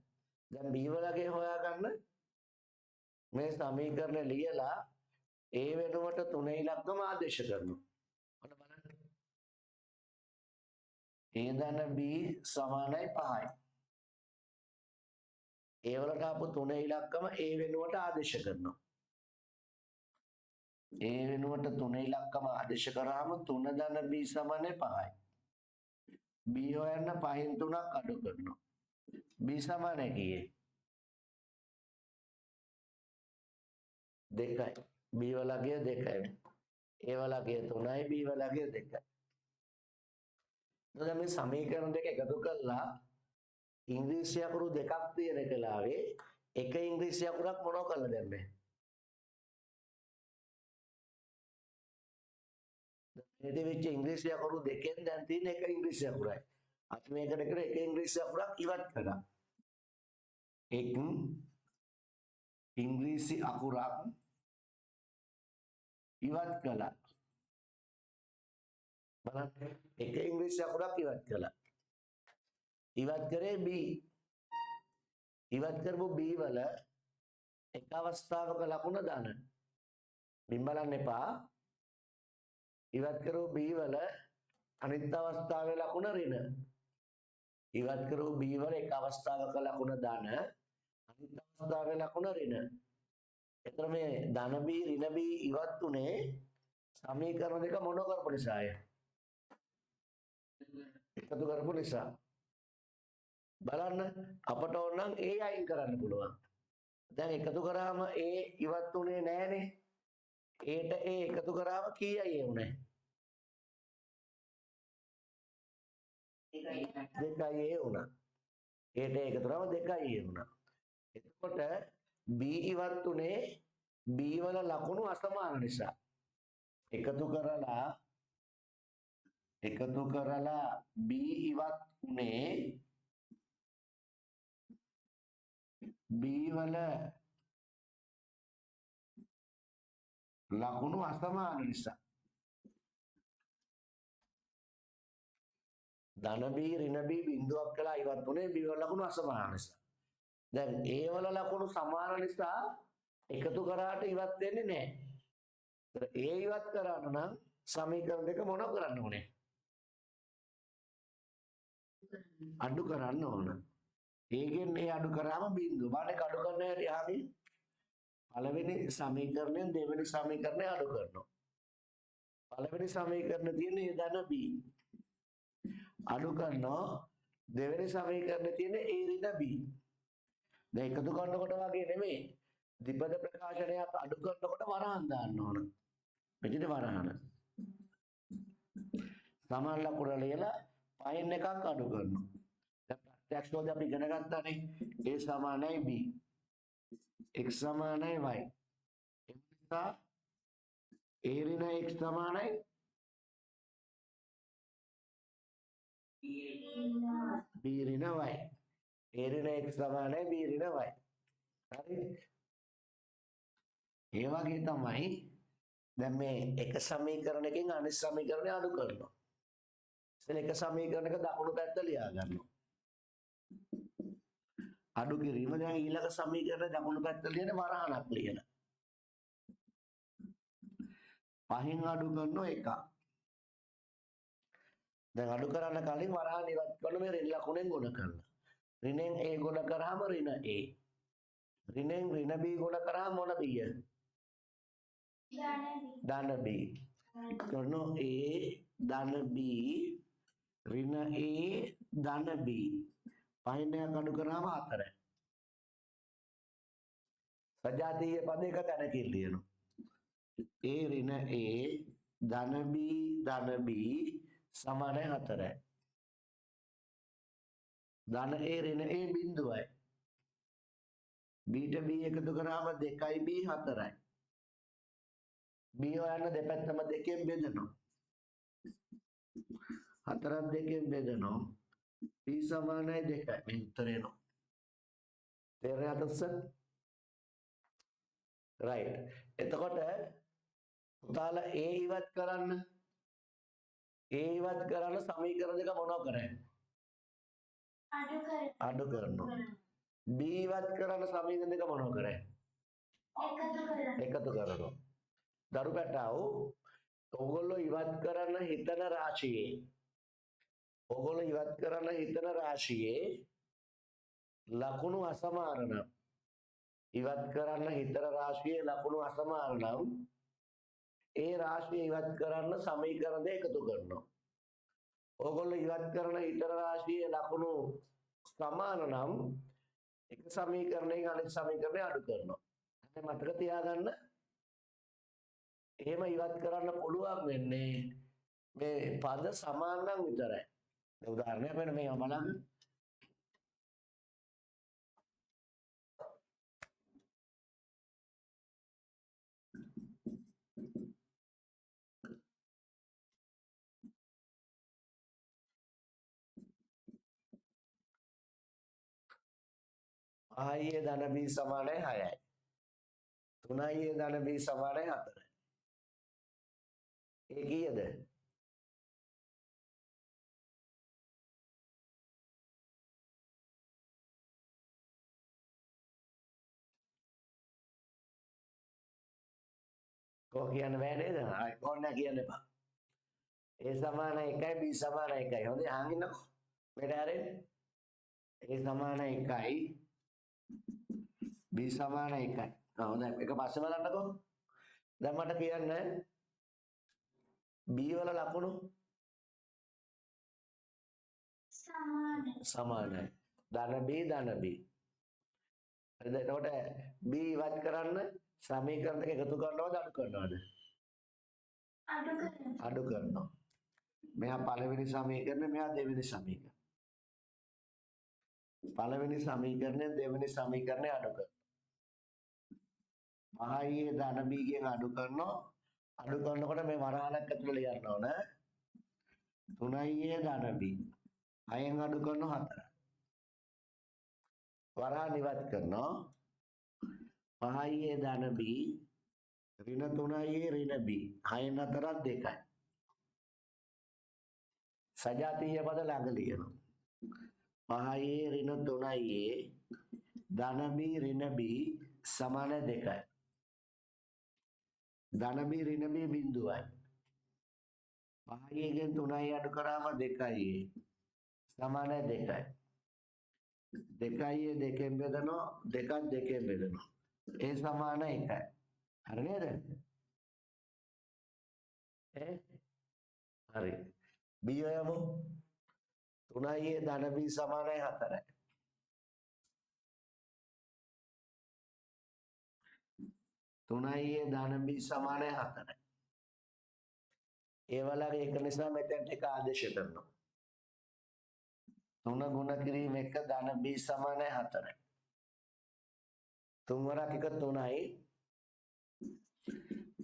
දැන් B වලගේ හොයාගන්න. මේ සමීකරණය ලියලා A වෙනුවට 3 ඉලක්කම ආදේශ කරනවා. ඔන්න බලන්න. A ධන B සමානයි 5යි. A වලට ආපු 3 ඉලක්කම A වෙනුවට ආදේශ කරනවා. A වෙනුවට 3 ඉලක්කම ආදේශ කරාම 3 ධන B සමානයි 5යි. B හොයන්න 5න් 3ක් අඩු කරනවා. B සමානයි කීයේ? 2යි. B වලගේ 2යි. A වලගේ 3යි B වලගේ 2යි. දැන් මේ සමීකරණ දෙක එකතු කළා ඉංග්‍රීසි අකුරු දෙකක් තියෙන කලාවේ එක ඉංග්‍රීසි අකුරක් මොනව කරලා දැම්මේ? මේ දෙවිච්ච ඉංග්‍රීසි අකුරු දෙකෙන් දැන් තියෙන එක ඉංග්‍රීසි අකුරයි. අපි මේකට කර එක ඉංග්‍රීසි අකුරක් ඉවත් කළා. එක ඉංග්‍රීසි අකුරක් ඉවත් කළා. බලන්න එක ඉංග්‍රීසි අකුරක් ඉවත් කළා. ඉවත් කරේ B. ඉවත් කරපු B වල එක අවස්ථාවක ලකුණ දාන්න. බිම් බලන්න එපා. ඉවත් කරපු B වල අනිත් අවස්ථාවේ ලකුණ ඍණ. ඉවත් කරපු B වල එක අවස්ථාවක ලකුණ දාන අනිත් අවස්ථාවේ ලකුණ ඍණ. එතන මේ ධන B ඍණ B ඉවත් උනේ සමීකරණ දෙක මොන කරපු නිසාය? එකතු කරපු නිසා. බලන්න අපට ඕන නම් A අයින් කරන්න පුළුවන්. දැන් එකතු කරාම A ඉවත් උනේ නෑනේ. Aට A එකතු කරාම කීයයි A උනේ? 2යි A උනා. Aට A එකතු කරාම 2යි A උනා. එතකොට B ඉවත් උනේ B වල ලකුණු අසමාන නිසා. එකතු කරලා B ඉවත් උනේ B වල ලකුණු අසමාන නිසා. ධන B ඍණ B බිඳුවක් කළා ඉවත් උනේ B වල ලකුණු අසමාන නිසා. දැන් A වල ලකුණු සමාන නිසා එකතු කරාට ඉවත් වෙන්නේ නැහැ. ඒතර A ඉවත් කරන්න නම් සමීකරණ දෙක මොන කරන්න ඕනේ? අඩු කරන්න ඕන. ඒකෙන් A අඩු කරාම බිඳුව. බලන්න අඩු කරන හැටි ආදී පළවෙනි සමීකරණයෙන් දෙවෙනි සමීකරණය අඩු කරනවා. පළවෙනි සමීකරණේ තියෙන A ධන B අඩු කරනවා. දෙවෙනි සමීකරණේ තියෙන A ඍණ B. දැන් එකතු කරනකොට වගේ නෙමෙයි. ද්විපද ප්‍රකාශනයක් අඩු කරනකොට වරහන් දාන්න ඕන. මෙතන වරහන. සමාන ලකුණ ලියලා පයින් එකක් අඩු කරනවා. දැන් ප්‍රත්‍යක්ෂවද අපි ඉගෙන ගත්තානේ. A සමානයි B. x සමානයි y. ඒ නිසා A ඍණ x සමානයි B ඍණ y. A ඍණ x සමානයි B ඍණ y. හරි. ඒ වගේ තමයි දැන් මේ එක සමීකරණයකින් අනිත් සමීකරණය අඩු කරනවා. එතන එක සමීකරණයක දකුණු පැත්ත ලියා ගන්නවා. අඩු කිරීම දැන් ඊළඟ සමීකරණය දකුණු පැත්ත ලියන වරහණක් ලියන. පහෙන් අඩු කරනවා 1. දැන් අඩු කරන්න කලින් වරහන් ඉවත් කරන මේ ඍණ ලකුණෙන් ගුණ කරනවා. ඍණෙන් A ගුණ කරාම ඍණ A. ඍණෙන් ඍණ B ගුණ කරාම මොන Bය? ධන B. කරනවා A ධන B ඍණ A ධන B. පහෙන් එකක් අඩු කරාම 4. සජාතීය පදයක තැනකින් ලියනවා. A ඍණ A ධන B සමානයි 4යි. ධන A ඍණ A බිඳුවයි. B ට B එකතු කරාම 2යි B 4යි. B හොයන්න දෙපැත්තම 2කින් බෙදනවා. 4ක් 2කින් බෙදනවා. B සමානයි 2යි. මේ උත්තරේ එනවා. තේරෙනවද? right. එතකොට පුතාලා A ඉවත් කරන්න. A ඉවත් කරන්න සමීකරණ දෙක මොනව කරන්නේ? අඩු කරනවා. B ඉවත් කරන්න සමීකරණ දෙක මොනව කරන්නේ? එකතු කරනවා. දරු පැටව ඔයගොල්ලෝ ඉවත් කරන්න හිතන රාශියේ ලකුණු අසමාන නම් ඉවත් කරන්න හිතන රාශියේ ලකුණු අසමාන නම් ඒ රාශිය ඉවත් කරන්න සමීකරණ දෙක එකතු කරනවා. ඔයගොල්ලෝ ඉවත් කරන හිතන රාශියේ ලකුණු සමාන නම් එක සමීකරණයකින් අනිත් සමීකරණය අඩු කරනවා. හරි මතක තියාගන්න. එහෙම ඉවත් කරන්න පුළුවන් වෙන්නේ මේ පද සමාන නම් විතරයි. උදාහරණයක් වෙන මේ බලන්න. ආයේ ධන b සමානයි 6යි. 3යි ධන b සමානයි 4යි. ඒ කීයද? කො කියන්න බෑ නේද? ආයි කොහොමද කියන්න එපා. A සමාන 1යි B සමාන 1යි. හොඳයි අහන් ඉන්නකෝ. මෙතන හැරෙන්න. A සමාන 1යි B සමාන 1යි. හොඳයි. එක පස්සේ බලන්නකෝ. දැන් මට කියන්න B වල ලකුණු සමානයි. ධන B ධන B. හරිද? එතකොට B ඉවත් කරන්න සමීකරණ දෙක එකතු කරනවද අඩු කරනවද? අඩු කරනවා. මෙහා පළවෙනි සමීකරණය මෙහා දෙවෙනි සමීකරණය. පළවෙනි සමීකරණය දෙවෙනි සමීකරණය අඩු කරනවා. 5යි ධන b ගෙන් අඩු කරනවා. අඩු කරනකොට මේ වරහණක් ඇතුළේ ලියන්න ඕන. 3යි ධන b 6න් අඩු කරනවා 4යි. වරහණ ඉවත් කරනවා. 5යි ධන b ඍණ 3යි ඍණ b 6න් 4ක් 2යි. සජාතීය පද ළඟ ලියනවා. 5යි ඍණ 3යි ධන b ඍණ b සමාන 2යි. ධන b ඍණ b බිඳුවයි. 5යි ගෙන් 3යි අඩු කරාම 2යි සමාන 2යි. 2යි දෙකෙන් බෙදනවා 2ක් දෙකෙන් බෙදනවා. ඒ සමාන 1යි. හරි නේද? හරි. B යමු. 3යි ධන b සමානයි 4යි. 3යි ධන b සමානයි 4යි. ඒ වලගේ එක නිසා මෙතෙන්ට එක ආදේශ කරනවා. 3 ගුණ කිරීම 1 ධන b සමානයි 4යි. 3 වරක් 1 3යි.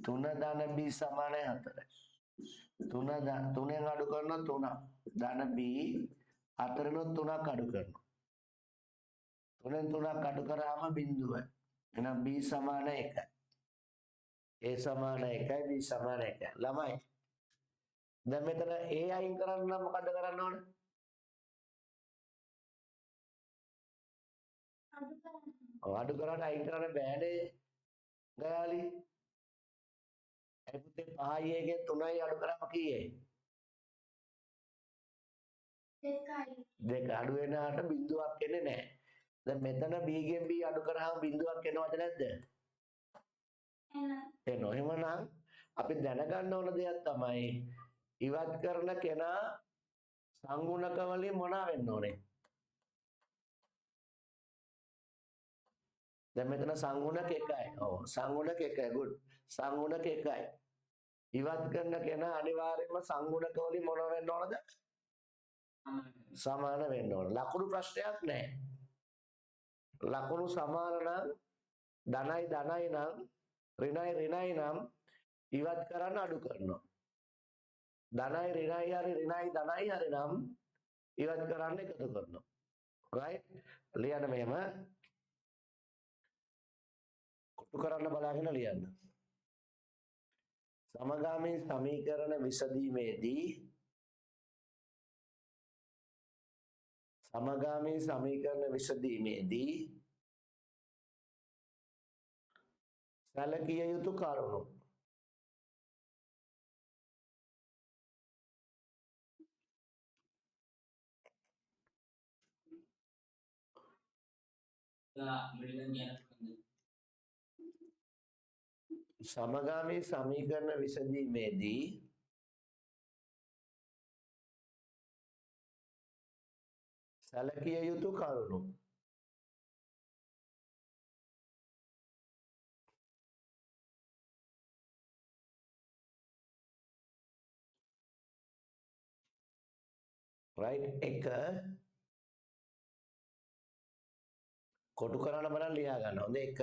3 ධන b සමානයි 4යි. 3ෙන් අඩු කරනවා 3 ධන b 4ෙන් 3ක් අඩු කරනවා. 3ෙන් 3ක් අඩු කරාම බිඳුවයි. එහෙනම් b සමාන 1යි. a සමාන 1යි b සමාන 1යි. ළමයි දැන් මෙතන a අයින් කරන්න නම් මොකද කරන්න ඕන? අඩු කරන්න අයින් කරන්න බෑනේ ගයාලි. ඒ පුතේ 5යි ගෙන් 3යි අඩු කරාම කීයද? 2යි. 2 අඩු වෙනාට බිඳුවක් එන්නේ නැහැ. දැන් මෙතන b ගෙන් b අඩු කරාම බිඳුවක් එනවද නැද්ද? එනවා. එහෙමනම් අපි දැනගන්න ඕන දෙයක් තමයි ඉවත් කරන කෙනා සංගුණක වලින් මොනවා වෙන්න ඕනේ? දැන් මෙතන සංගුණක 1යි. ඔව් සංගුණක 1යි. good. සංගුණක 1යි. ඉවත් කරන කෙනා අනිවාර්යයෙන්ම සංගුණක වලින් මොනව වෙන්න ඕනද? සමාන වෙන්න ඕන. ලකුණු ප්‍රශ්නයක් නැහැ. ලකුණු සමාන නම් ධනයි ධනයි නම් ඍණයි ඍණයි නම් ඉවත් කරන්න අඩු කරනවා. ධනයි ඍණයි හරි ඍණයි ධනයි හරි නම් ඉවත් කරන්න එකතු කරනවා. right? ලියන්න මෙහෙම කොටු කරන්න බලාගෙන ලියන්න. සමගාමී සමීකරණ විසඳීමේදී සැලකිය යුතු කරුණු. සමගාමී සමීකරණ විසඳීමේදී සැලකිය යුතු කරුණු. right එක කොටු කරන්න බලන්න ලියා ගන්න. හොඳ එක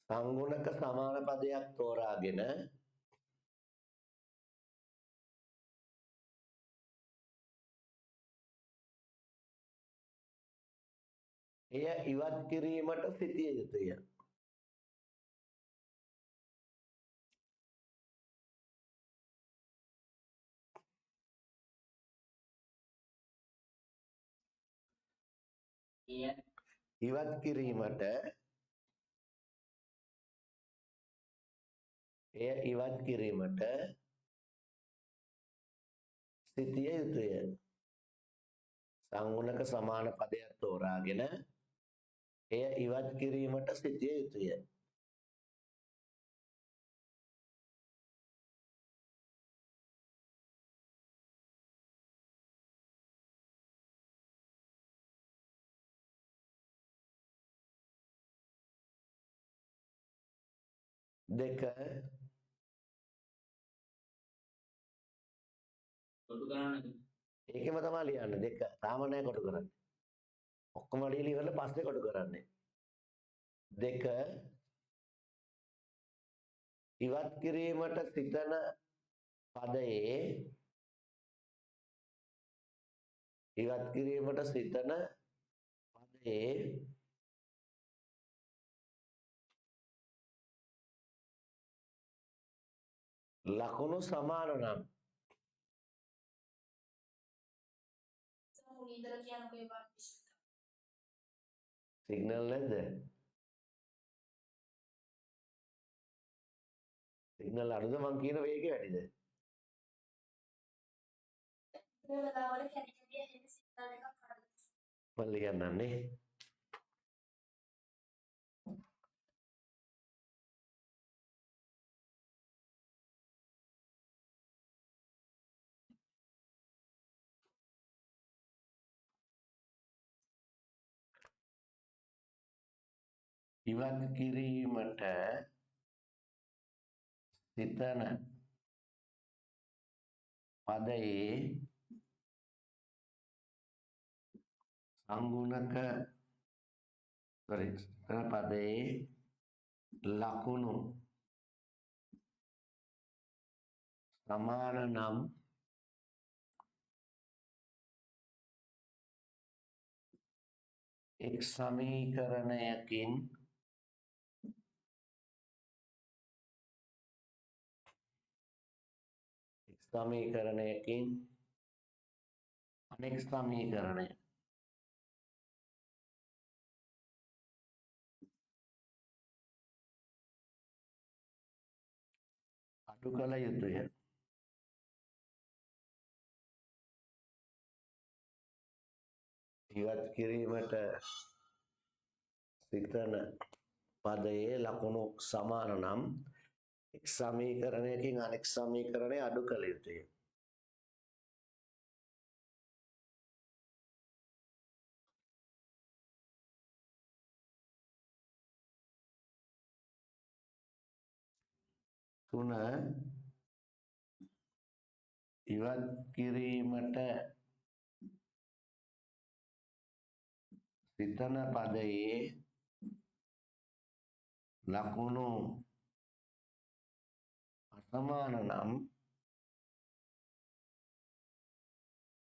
සංගුණක සමාන පදයක් තෝරාගෙන එය ඉවත් කිරීමට සිටිය යුතුය. ඉවත් කිරීමට සිටිය යුතුය. සංගුණක සමාන පදයක් තෝරාගෙන එය ඉවත් කිරීමට සිටිය යුතුය. දෙක කොටු කරන්න. ඒකෙම තමයි ලියන්නේ දෙක. තාම නෑ කොටු කරන්නේ. ඔක්කොම ලියලා ඉවරලා පස්සේ කොටු කරන්නේ. දෙක ඉවත් කිරීමට සිතන පදයේ ලකුණු සමාන නම් සිග්නල් නැද්ද? සිග්නල් අඩුද මං කියන වේගය වැඩිද? මම ලියන්නම්නේ. ඉවත් කිරීමට සිතන පදයේ ලකුණු සමාන නම් එක් සමීකරණයකින් අනෙක් සමීකරණය අඩු කළ යුතුය. ඉවත් කිරීමට සිතන පදයේ ලකුණු සමාන නම් එක් සමීකරණයකින් අනෙක් සමීකරණය අඩු කළ යුතුය. තුන ඉවත් කිරීමට සිතන පදයේ ලකුණු අසමාන නම්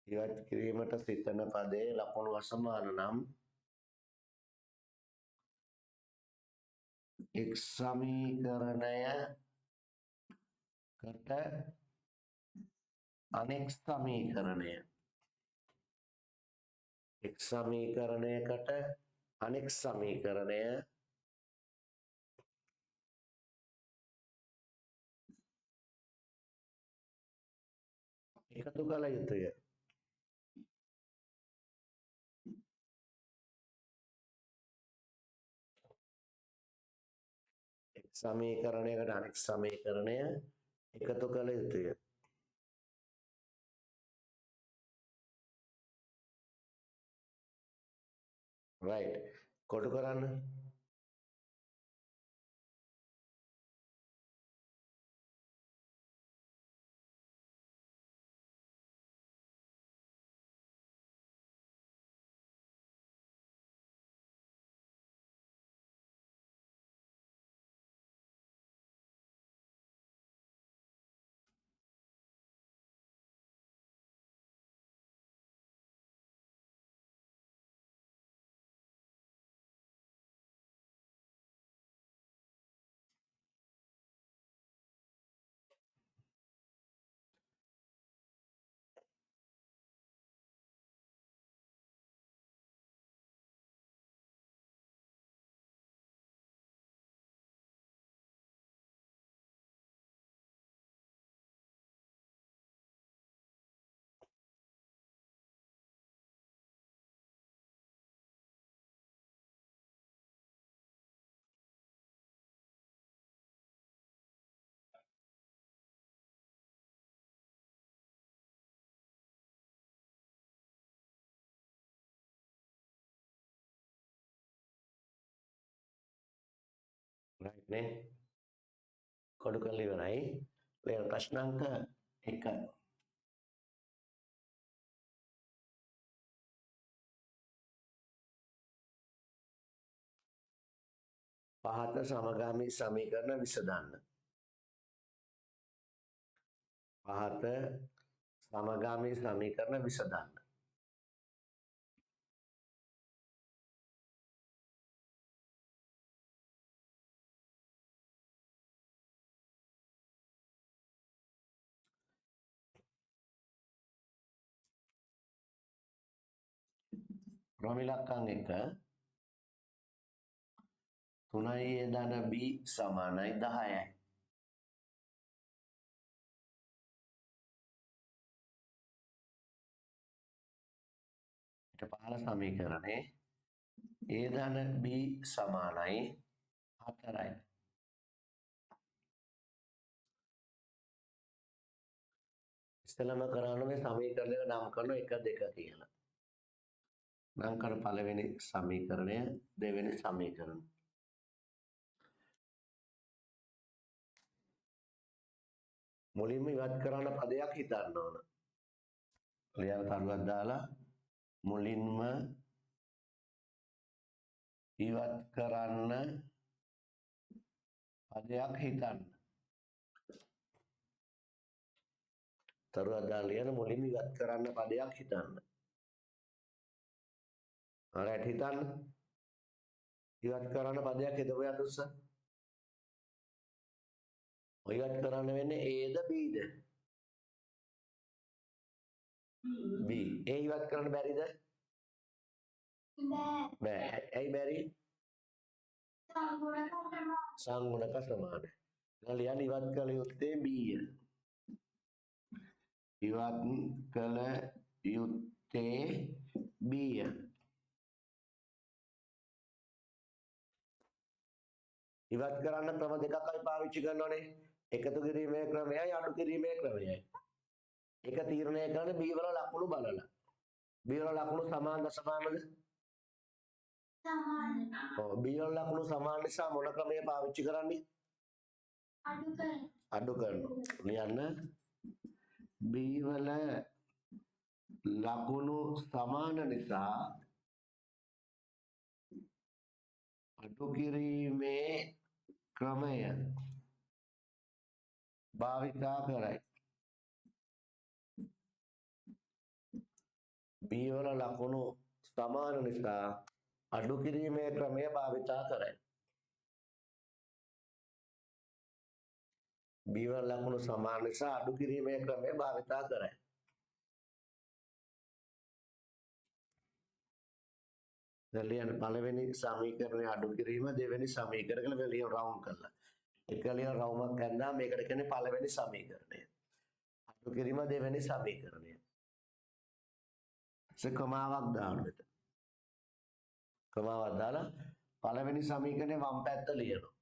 ඉවත් කිරීමට සිතන පදයේ ලකුණු අසමාන නම් එක් සමීකරණයකට අනෙක් සමීකරණය එක් සමීකරණයකට අනෙක් සමීකරණය එකතු කළ යුතුය. එක් සමීකරණයකට අනෙක් සමීකරණය එකතු කළ යුතුය. right කොටු කරන්න. right නේ කොටු කරලා ඉවරයි. ඊළඟ ප්‍රශ්නාංක 1 පහත සමගාමී සමීකරණ විසඳන්න. පහත සමගාමී සමීකරණ විසඳන්න. ප්‍රමිලක්කම් 1 3a ධන b සමානයි 10යි. ඊට පහළ සමීකරණේ a ධන b සමානයි 4යි. ඉස්සෙල්ලාම කරන්න මේ සමීකරණයක නම් කරන 1 2 කියලා. නම් කර පළවෙනි සමීකරණය දෙවෙනි සමීකරණය. මුලින්ම ඉවත් කරන්න පදයක් හිතන්න ඕන. ලියන තරුවක් දාලා මුලින්ම ඉවත් කරන්න පදයක් හිතන්න. තරුවක් දාලා ලියන මුලින්ම ඉවත් කරන්න පදයක් හිතන්න. alright හිතන්න. ඉවත් කරන්න පදයක් හිතපු යතුස්ස. ඔය ඉවත් කරන්න වෙන්නේ a the b the? b. a ඉවත් කරන්න බැරිද? බෑ. ඇයි බැරි? සංගුණක සමානයි. ලියන්න ඉවත් කළ යුත්තේ b ය. ඉවත් කළ යුත්තේ b ය. ඉවත් කරන්න ක්‍රම දෙකක් අපි පාවිච්චි කරනවානේ. එකතු කිරීමේ ක්‍රමයයි අඩු කිරීමේ ක්‍රමයයි. එක තීරණය කරන b වල ලකුණු බලලා. b වල ලකුණු සමානද සමානද? සමානයි. ඔව් b වල ලකුණු සමාන නිසා මොන ක්‍රමය පාවිච්චි කරන්නේ? අඩු කරනවා. ලියන්න b වල ලකුණු සමාන නිසා අඩු කිරීමේ ක්‍රමය භාවිතා කරයි. B වල ලකුණු සමාන නිසා අඩු කිරීමේ ක්‍රමය භාවිතා කරයි. B වල ලකුණු සමාන නිසා අඩු කිරීමේ ක්‍රමය භාවිතා කරයි. දැන් ලියන්න පළවෙනි සමීකරණය අඩු කිරීම දෙවෙනි සමීකරණය කියලා ලියන රවුන්ඩ් කරලා. එක ලියන රවුමක් ගන්නවා මේකට කියන්නේ පළවෙනි සමීකරණය. අඩු කිරීම දෙවෙනි සමීකරණය. කොමාවක් දාන්න මෙතන. කොමාවක් දාලා පළවෙනි සමීකරණය වම් පැත්ත ලියනවා.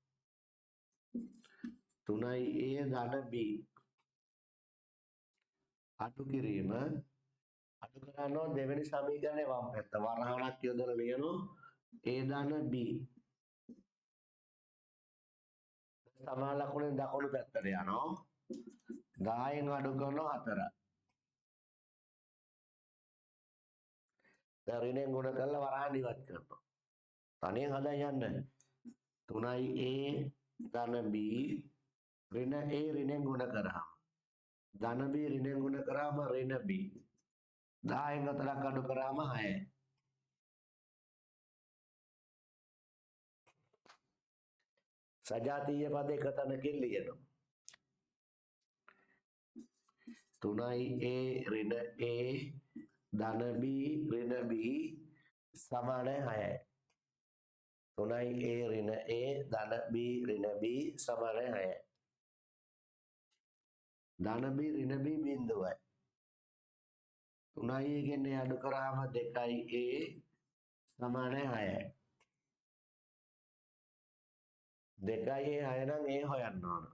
3a ධන b අඩු කිරීම අඩු කරනවා දෙවෙනි සමීකරණය වම් පැත්ත වරහණක් යොදලා ලියනවා a ධන b සමාන ලකුණෙන් දකුණු පැත්තට යනවා 10න් අඩු කරනවා 4. දැන් ඍණයෙන් ගුණ කරලා වරහන් ඉවත් කරනවා. තනියෙන් හදා යන්න 3a ධන b ඍණ a ඍණයෙන් ගුණ කරාම ධන b ඍණයෙන් ගුණ කරාම ඍණ b 10න් 4ක් අඩු කරාම 6යි. සජාතීය පද එක තැනකින් ලියනවා. 3a ඍණ a ධන b ඍණ b සමාන 6යි. 3a ඍණ a ධන b ඍණ b සමාන 6යි. ධන b ඍණ b බිඳුවයි. 3a ගෙන් a අඩු කරාම 2a සමාන 6යි. 2a 6 නම් a හොයන්න ඕන.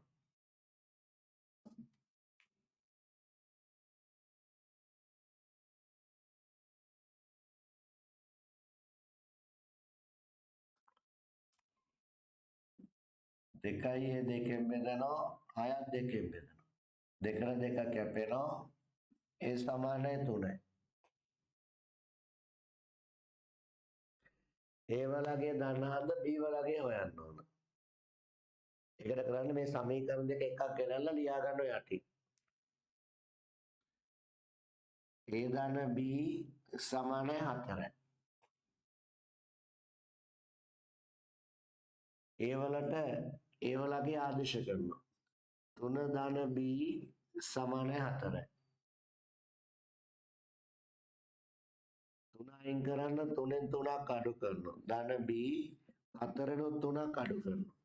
දෙකයි දෙකෙන් බෙදනවා 6ක් දෙකෙන් බෙදනවා. දෙකට දෙක කැපෙනවා a සමානයි 3යි. a වලගේ ධනාර්ධ b වලගේ හොයන්න ඕන. ඒකට කරන්නේ මේ සමීකරණ දෙක එකක් ගෙනල්ලා ලියා ගන්න යටි. a ධන b සමානයි 4යි. a වලගේ ආදේශ කරනවා. 3 ධන b සමානයි 4යි. 3 අයින් කරන්න 3න් 3ක් අඩු කරනවා. ධන b 4න් 3ක් අඩු කරනවා.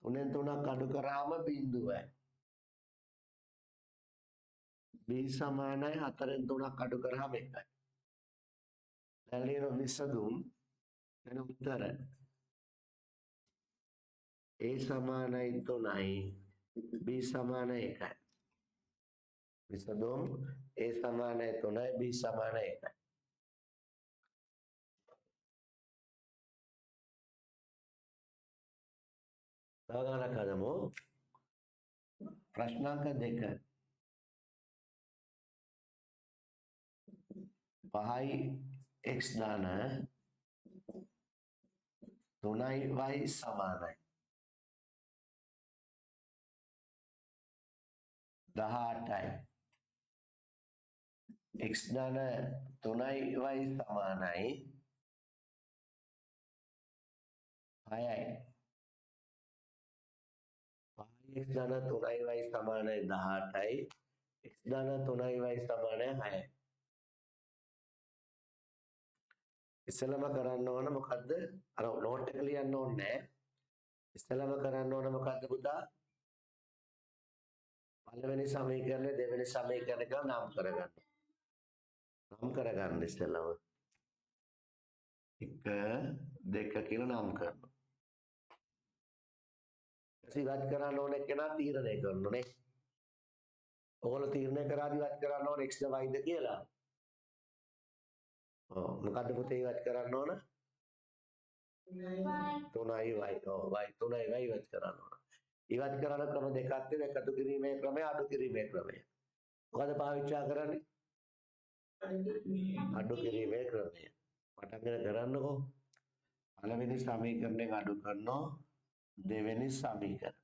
3න් 3ක් අඩු කරාම බිඳුවයි. b සමානයි 4න් 3ක් අඩු කරාම 1යි. දැන් ලියන විසඳුම් එන උත්තර a සමානයි 3යි b සමානයි 1යි. විසඳුම් a සමානයි 3යි b සමානයි 1යි. තව ගණනක් හදමු. ප්‍රශ්නාංක 2 5යි x ධන 3යි y සමානයි 18යි. x ධන 3යි y සමානයි 6යි. 5x ධන 3යි y සමානයි 18යි. x ධන 3යි y සමානයි 6යි. ඉස්සෙල්ලාම කරන්න ඕන මොකද්ද? අර නෝට් එක ලියන්න ඕනේ නැහැ. ඉස්සෙල්ලාම කරන්න ඕන මොකද්ද පුතා? පළවෙනි සමීකරණය දෙවෙනි සමීකරණය කියලා නම් කරගන්න. නම් කරගන්න ඉස්සෙල්ලාම. 1 2 කියලා නම් කරනවා. ඉවත් කරන්න ඕනේ කෙනා තීරණය කරනෝනේ. ඔයගොල්ලෝ තීරණය කරාදී ඉවත් කරන්න ඕනේ x ද y ද කියලා. මොකද්ද පුතේ ඉවත් කරන්න ඕන? 3යි y. y 3යි y ඉවත් කරන්න ඕන. ඉවත් කරන ක්‍රම දෙකක් තියෙනවා. එකතු කිරීමේ ක්‍රමය අඩු කිරීමේ ක්‍රමය. මොකද පාවිච්චි කරන්නේ? අඩු කිරීමේ ක්‍රමය. පටන්ගෙන කරන්නකෝ. පළවෙනි සමීකරණයෙන් අඩු කරනවා දෙවෙනි සමීකරණ.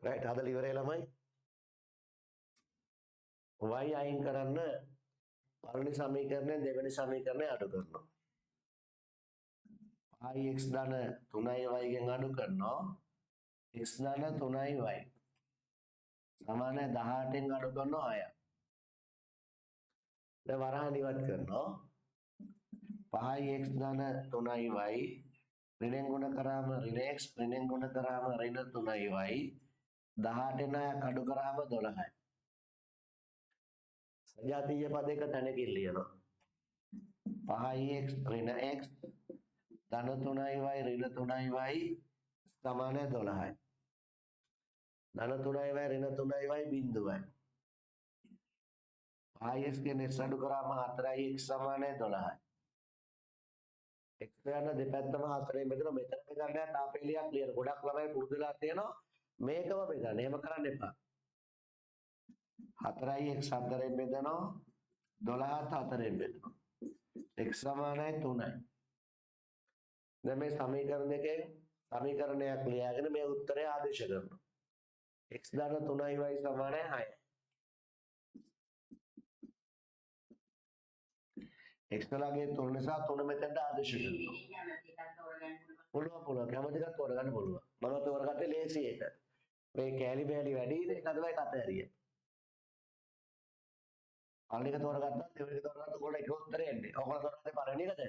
රයිට් හදලා ඉවරයි ළමයි. y අයින් කරන්න පළවෙනි සමීකරණයෙන් දෙවෙනි සමීකරණය අඩු කරනවා. pi x ධන 3y ගෙන් අඩු කරනවා x ධන 3y සමාන 18න් අඩු කරනවා 6. දැන් වරහන් ඉවත් කරනවා. pi x ධන 3y ඍණෙන් ගුණ කරාම ඍණ x ඍණෙන් ගුණ කරාම ඍණ 3y 18න් 6ක් අඩු කරාම 12යි. සජාතීය පදයක තැනකින් ලියනවා. pi x ඍණ x ධන 3y ඍණ 3y සමාන 12යි. ධන 3y ඍණ 3y බිඳුවයි. pi x ගෙන් x අඩු කරාම 4y x සමාන 12යි. x යන දෙපැත්තම 4ෙන් බෙදලා මෙතන බෙදන්න තාපේලියක් ලියන. ගොඩක් ළමයි පුරුදුලා තියෙනවා මේකම බෙදන්න. එහෙම කරන්න එපා. 4y x 4ෙන් බෙදනවා 12ත් 4ෙන් බෙදනවා. x සමානයි 3යි. දැන් මේ සමීකරණ දෙකෙන් සමීකරණයක් ලියාගෙන මේ උත්තරය ආදේශ කරනවා. x ධන 3y සමානයි 6යි. x ලගේ 3 නිසා 3 මෙතනට ආදේශ කරනවා. පුළුවන් කැමති එකක් තෝරගන්න පුළුවන්. මම තෝරගත්තේ ලේසි එක. මේ කැලි බෑලි වැඩි ඒක තමයි කත හරිය. අනික තෝරගත්තා දෙවෙනි එක තෝරගත්ත කොට එක උත්තරේ එන්නේ. ඔයගොල්ලෝ තෝරගත්තේ පළවෙනි එකද?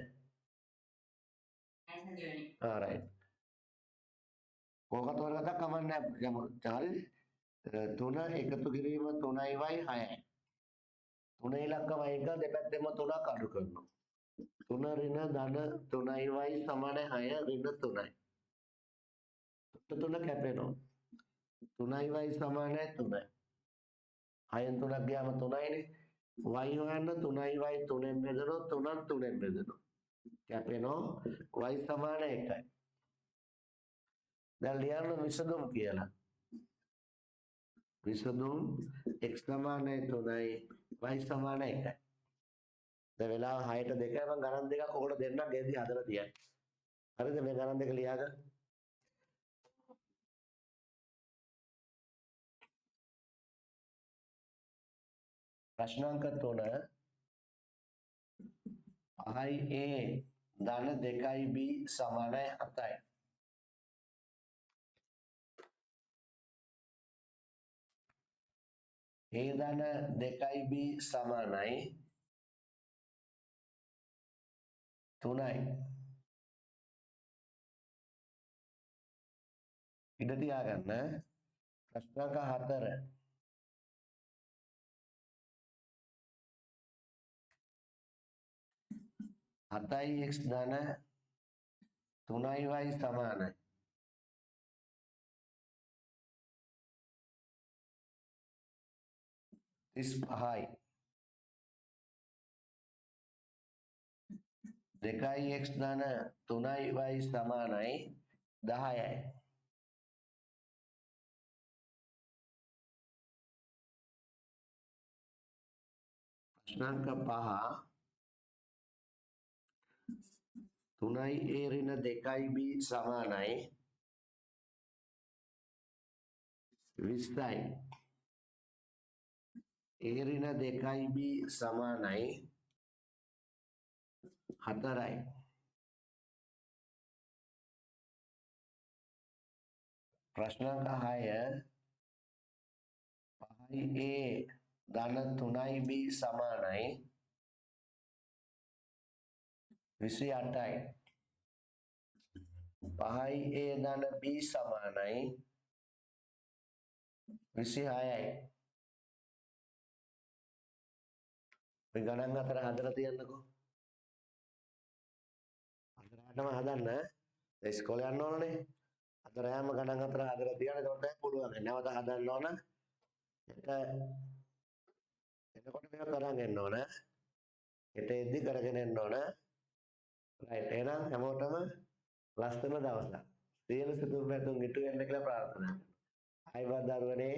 right. ඕක තෝරගත්තා කමන්නේ නැහැ. හරිද? 3 එකතු කිරීම 3y 6යි. 3 ඉලක්ක වයින් ගා දෙපැත්තෙම 3ක් අඩු කරනවා. 3 ඍණ ධන 3y සමාන 6 ඍණ 3යි. 3 කැපෙනවා. 3y සමාන 3යි. 6න් 3ක් ගියාම 3යිනේ. y හොයන්න 3y 3ෙන් බෙදනවා 3ත් 3ෙන් බෙදනවා. කැපෙනවා y සමාන 1යි. දැන් ලියන්න විසඳුම් කියලා. විසඳුම් x සමාන 3යි y සමාන 1යි. දැන් වෙලාව 6ට 2යි මම ගණන් දෙකක් ඔකට දෙන්නම් ගෙදි හදලා තියන්න. හරිද මේ ගණන් දෙක ලියාගන්න. ප්‍රශ්නාංක 3 i a ධන 2b සමාන 7යි. a ධන 2b සමානයි 3යි. ඉඩ තියාගන්න. ප්‍රශ්නාංක 4 7යි x ධන 3y සමානයි 35යි. 2යි x ධන 3y සමානයි 10යි. ප්‍රශ්නාංක 5 3යි a ඍණ 2යි b සමානයි 20යි. a ඍණ 2යි b සමානයි 4යි. ප්‍රශ්නාංක 6 5යි a ධන 3යි b සමානයි 28යි. 5යි a ධන b සමානයි 26යි. මේ ගණන් අතර හදලා තියන්නකෝ. අතරටම හදන්න. ඉස්කෝලේ යන්න ඕනනේ. අතරෑම ගණන් අතර හදලා තියන්න එතකොට පුළුවන්. නැවත හදන්න ඕන. එතකොට මේක කරන් එන්න ඕන. හෙට එද්දි කරගෙන එන්න ඕන. right එහෙනම් හැමෝටම ලස්සන දවසක්. සියලු සිතුම් පැතුම් ඉටු වෙන්න කියලා ප්‍රාර්ථනා කරනවා. ආයිබත් දරුවනේ.